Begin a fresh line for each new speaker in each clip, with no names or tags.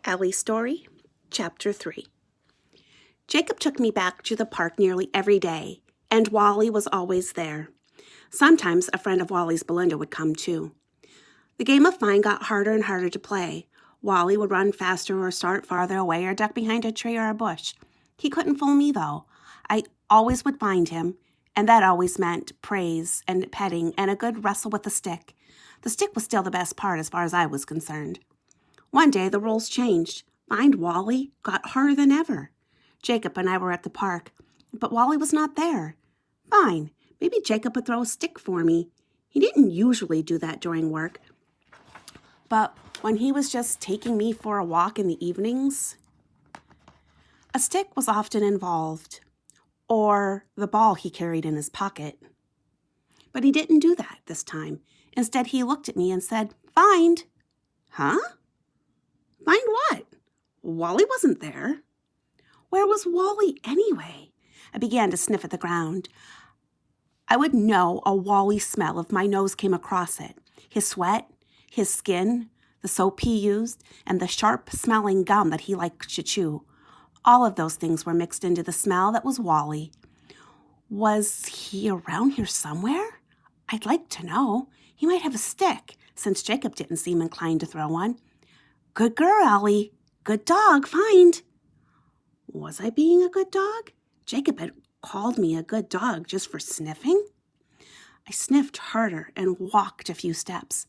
Ellie Story, Chapter 3. Jacob took me back to the park nearly every day, and Wally was always there. Sometimes a friend of Wally's, Belinda, would come too. The game of Find got harder and harder to play. Wally would run faster or start farther away or duck behind a tree or a bush. He couldn't fool me, though. I always would find him, and that always meant praise and petting and a good wrestle with the stick. The stick was still the best part as far as I was concerned. One day the rules changed. Find Wally got harder than ever. Jacob and I were at the park, but Wally was not there. Fine, maybe Jacob would throw a stick for me. He didn't usually do that during work, but when he was just taking me for a walk in the evenings, a stick was often involved, or the ball he carried in his pocket. But he didn't do that this time. Instead, he looked at me and said, "Find." Huh? Find what? Wally wasn't there. Where was Wally anyway? I began to sniff at the ground. I would know a Wally smell if my nose came across it. His sweat, his skin, the soap he used, and the sharp-smelling gum that he liked to chew. All of those things were mixed into the smell that was Wally. Was he around here somewhere? I'd like to know. He might have a stick, since Jacob didn't seem inclined to throw one. Good girl, Ellie. Good dog, Find. Was I being a good dog? Jacob had called me a good dog just for sniffing. I sniffed harder and walked a few steps.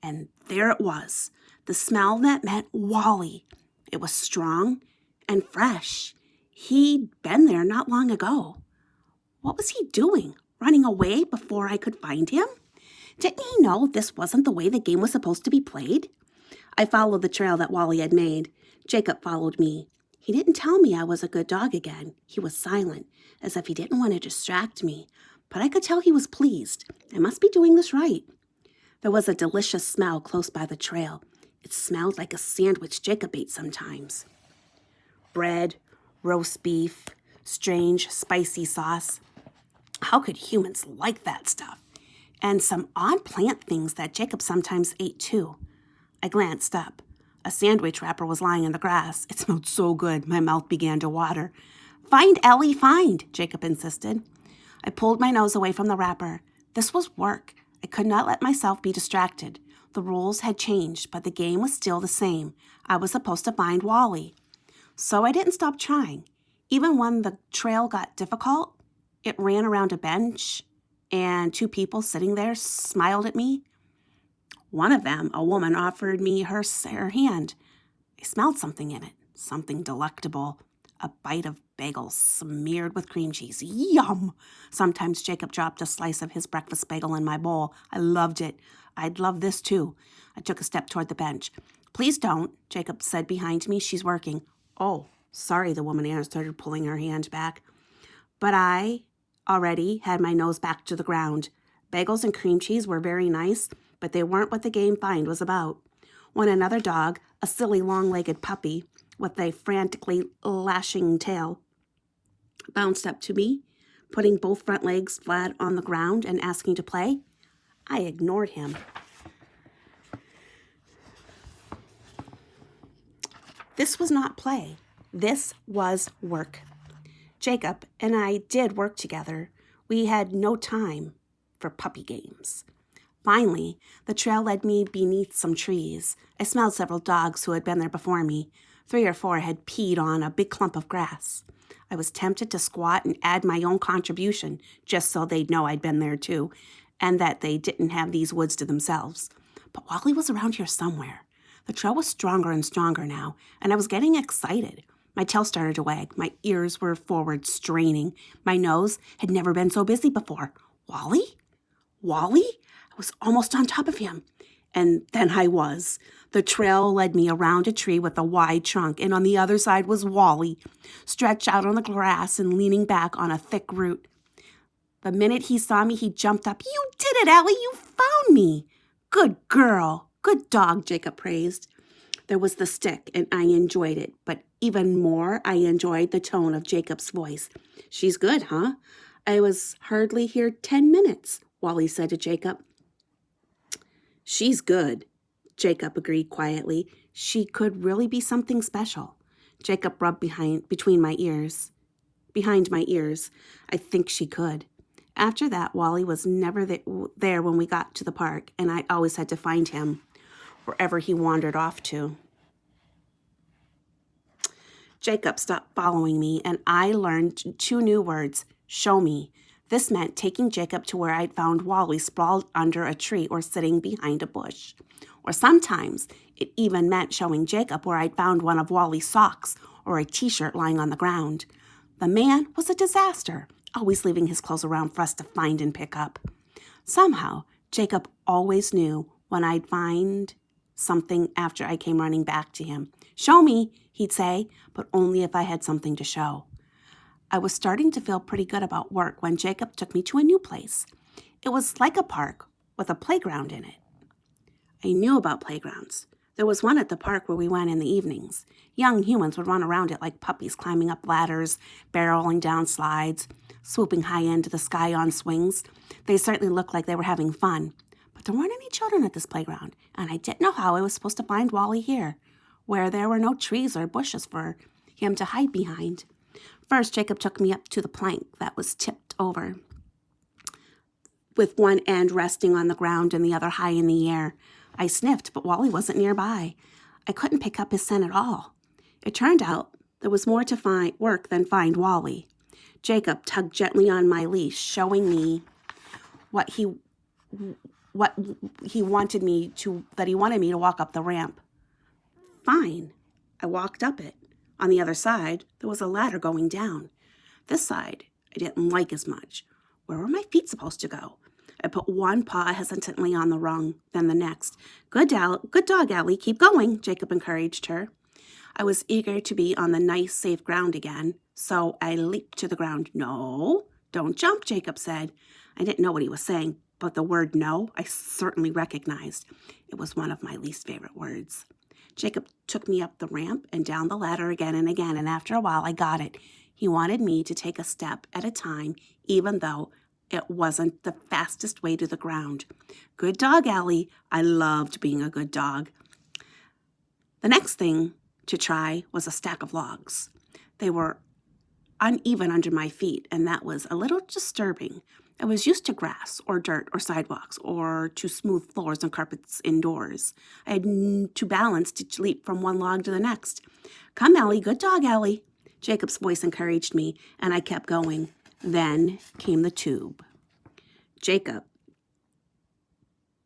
And there it was, the smell that meant Wally. It was strong and fresh. He'd been there not long ago. What was he doing? Running away before I could find him? Didn't he know this wasn't the way the game was supposed to be played? I followed the trail that Wally had made. Jacob followed me. He didn't tell me I was a good dog again. He was silent, as if he didn't want to distract me. But I could tell he was pleased. I must be doing this right. There was a delicious smell close by the trail. It smelled like a sandwich Jacob ate sometimes. Bread, roast beef, strange, spicy sauce. How could humans like that stuff? And some odd plant things that Jacob sometimes ate too. I glanced up. A sandwich wrapper was lying in the grass. It smelled so good, my mouth began to water. Find, Ellie, find, Jacob insisted. I pulled my nose away from the wrapper. This was work. I could not let myself be distracted. The rules had changed, but the game was still the same. I was supposed to find Wally. So I didn't stop trying. Even when the trail got difficult, it ran around a bench, and two people sitting there smiled at me. One of them, a woman, offered me her hand. I smelled something in it, something delectable. A bite of bagel smeared with cream cheese. Yum! Sometimes Jacob dropped a slice of his breakfast bagel in my bowl. I loved it. I'd love this too. I took a step toward the bench. Please don't, Jacob said behind me. She's working. Oh, sorry, the woman answered, pulling her hand back. But I already had my nose back to the ground. Bagels and cream cheese were very nice, but they weren't what the game Find was about. When another dog, a silly long-legged puppy with a frantically lashing tail, bounced up to me, putting both front legs flat on the ground and asking to play, I ignored him. This was not play. This was work. Jacob and I did work together. We had no time for puppy games. Finally, the trail led me beneath some trees. I smelled several dogs who had been there before me. 3 or 4 had peed on a big clump of grass. I was tempted to squat and add my own contribution, just so they'd know I'd been there too, and that they didn't have these woods to themselves. But Wally was around here somewhere. The trail was stronger and stronger now, and I was getting excited. My tail started to wag. My ears were forward, straining. My nose had never been so busy before. Wally? Wally? I was almost on top of him. And then I was. The trail led me around a tree with a wide trunk, and on the other side was Wally, stretched out on the grass and leaning back on a thick root. The minute he saw me, he jumped up. You did it, Ellie! You found me! Good girl! Good dog, Jacob praised. There was the stick, and I enjoyed it, but even more, I enjoyed the tone of Jacob's voice. She's good, huh? I was hardly here 10 minutes, Wally said to Jacob. She's good. Jacob agreed quietly. She could really be something special. Jacob rubbed behind my ears. I think she could. After that, Wally was never there when we got to the park, and I always had to find him wherever he wandered off to. Jacob stopped following me, and I learned 2 new words: show me. This meant taking Jacob to where I'd found Wally sprawled under a tree or sitting behind a bush. Or sometimes it even meant showing Jacob where I'd found one of Wally's socks or a t-shirt lying on the ground. The man was a disaster, always leaving his clothes around for us to find and pick up. Somehow, Jacob always knew when I'd find something after I came running back to him. Show me, he'd say, but only if I had something to show. I was starting to feel pretty good about work when Jacob took me to a new place. It was like a park with a playground in it. I knew about playgrounds. There was one at the park where we went in the evenings. Young humans would run around it like puppies, climbing up ladders, barreling down slides, swooping high into the sky on swings. They certainly looked like they were having fun. But there weren't any children at this playground, and I didn't know how I was supposed to find Wally here, where there were no trees or bushes for him to hide behind. First, Jacob took me up to the plank that was tipped over, with one end resting on the ground and the other high in the air. I sniffed, but Wally wasn't nearby. I couldn't pick up his scent at all. It turned out there was more to work than find Wally. Jacob tugged gently on my leash, showing me that he wanted me to walk up the ramp. Fine. I walked up it. On the other side, there was a ladder going down. This side, I didn't like as much. Where were my feet supposed to go? I put one paw hesitantly on the rung, then the next. Good dog, Ellie. Keep going, Jacob encouraged her. I was eager to be on the nice, safe ground again, so I leaped to the ground. No, don't jump, Jacob said. I didn't know what he was saying, but the word no I certainly recognized. It was one of my least favorite words. Jacob took me up the ramp and down the ladder again, and after a while I got it. He wanted me to take a step at a time, even though it wasn't the fastest way to the ground. Good dog, Ellie. I loved being a good dog. The next thing to try was a stack of logs. They were uneven under my feet, and that was a little disturbing. I was used to grass or dirt or sidewalks or to smooth floors and carpets indoors. I had to balance to leap from one log to the next. Come, Ellie. Good dog, Ellie. Jacob's voice encouraged me, and I kept going. Then came the tube. Jacob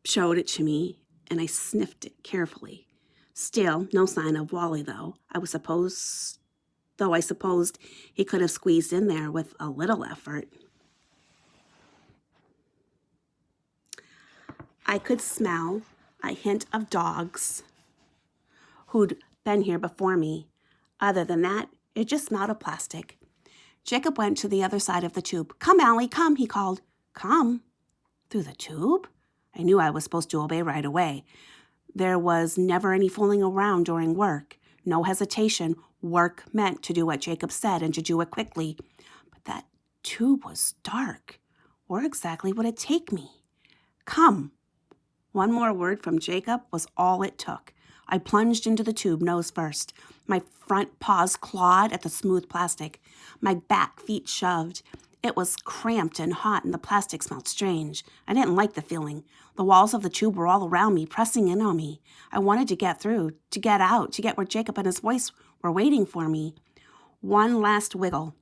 showed it to me, and I sniffed it carefully. Still, no sign of Wally, though. I supposed he could have squeezed in there with a little effort. I could smell a hint of dogs who'd been here before me. Other than that, it just smelled of plastic. Jacob went to the other side of the tube. Come, Ellie, come, he called. Come? Through the tube? I knew I was supposed to obey right away. There was never any fooling around during work. No hesitation. Work meant to do what Jacob said and to do it quickly. But that tube was dark. Where exactly would it take me? Come. One more word from Jacob was all it took. I plunged into the tube nose first. My front paws clawed at the smooth plastic. My back feet shoved. It was cramped and hot, and the plastic smelled strange. I didn't like the feeling. The walls of the tube were all around me, pressing in on me. I wanted to get through, to get out, to get where Jacob and his voice were waiting for me. One last wiggle.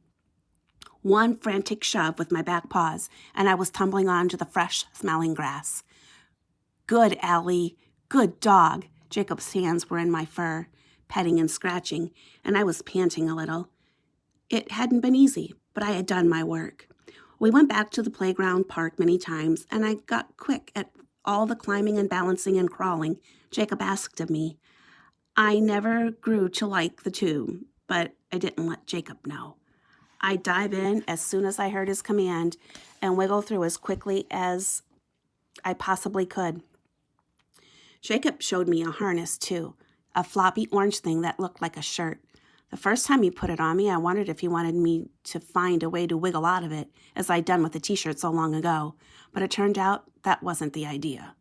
One frantic shove with my back paws, and I was tumbling onto the fresh-smelling grass. Good, Ellie. Good dog. Jacob's hands were in my fur, petting and scratching, and I was panting a little. It hadn't been easy, but I had done my work. We went back to the playground park many times, and I got quick at all the climbing and balancing and crawling Jacob asked of me. I never grew to like the tube, but I didn't let Jacob know. I'd dive in as soon as I heard his command and wiggle through as quickly as I possibly could. Jacob showed me a harness, too, a floppy orange thing that looked like a shirt. The first time he put it on me, I wondered if he wanted me to find a way to wiggle out of it, as I'd done with the t-shirt so long ago. But it turned out that wasn't the idea.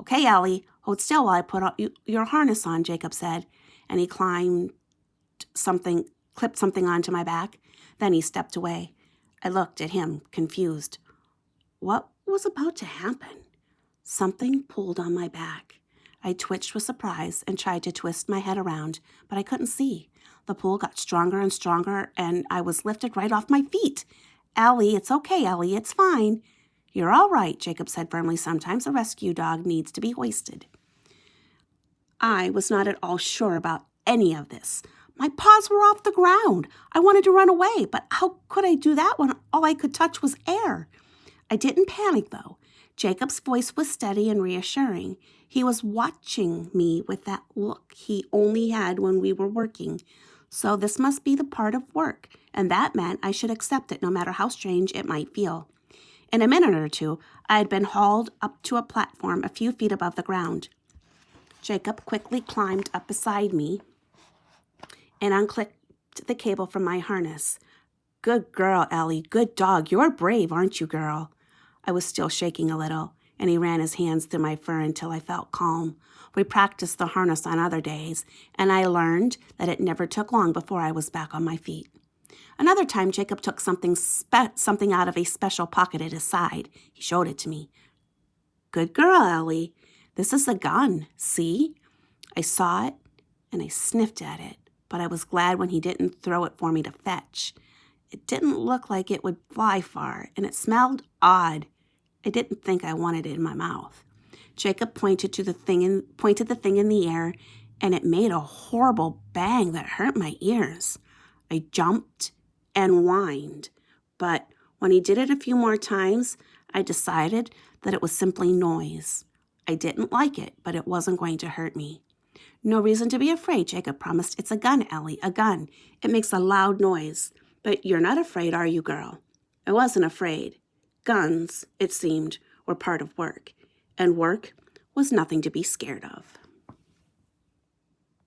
Okay, Ellie, hold still while I put your harness on, Jacob said, and he clipped something onto my back. Then he stepped away. I looked at him, confused. What was about to happen? Something pulled on my back. I twitched with surprise and tried to twist my head around, but I couldn't see. The pull got stronger and stronger, and I was lifted right off my feet. Ellie, it's okay, Ellie, it's fine. You're all right, Jacob said firmly. Sometimes a rescue dog needs to be hoisted. I was not at all sure about any of this. My paws were off the ground. I wanted to run away, but how could I do that when all I could touch was air? I didn't panic, though. Jacob's voice was steady and reassuring. He was watching me with that look he only had when we were working. So this must be the part of work, and that meant I should accept it no matter how strange it might feel. In a minute or two, I had been hauled up to a platform a few feet above the ground. Jacob quickly climbed up beside me and unclipped the cable from my harness. Good girl, Ellie. Good dog. You're brave, aren't you, girl? I was still shaking a little, and he ran his hands through my fur until I felt calm. We practiced the harness on other days, and I learned that it never took long before I was back on my feet. Another time, Jacob took something out of a special pocket at his side. He showed it to me. Good girl, Ellie. This is a gun, see? I saw it, and I sniffed at it, but I was glad when he didn't throw it for me to fetch. It didn't look like it would fly far, and it smelled odd. I didn't think I wanted it in my mouth. Jacob pointed the thing in the air, and it made a horrible bang that hurt my ears. I jumped and whined, but when he did it a few more times, I decided that it was simply noise. I didn't like it, but it wasn't going to hurt me. No reason to be afraid, Jacob promised. It's a gun, Ellie, a gun. It makes a loud noise. But you're not afraid, are you, girl? I wasn't afraid. Guns, it seemed, were part of work, and work was nothing to be scared of.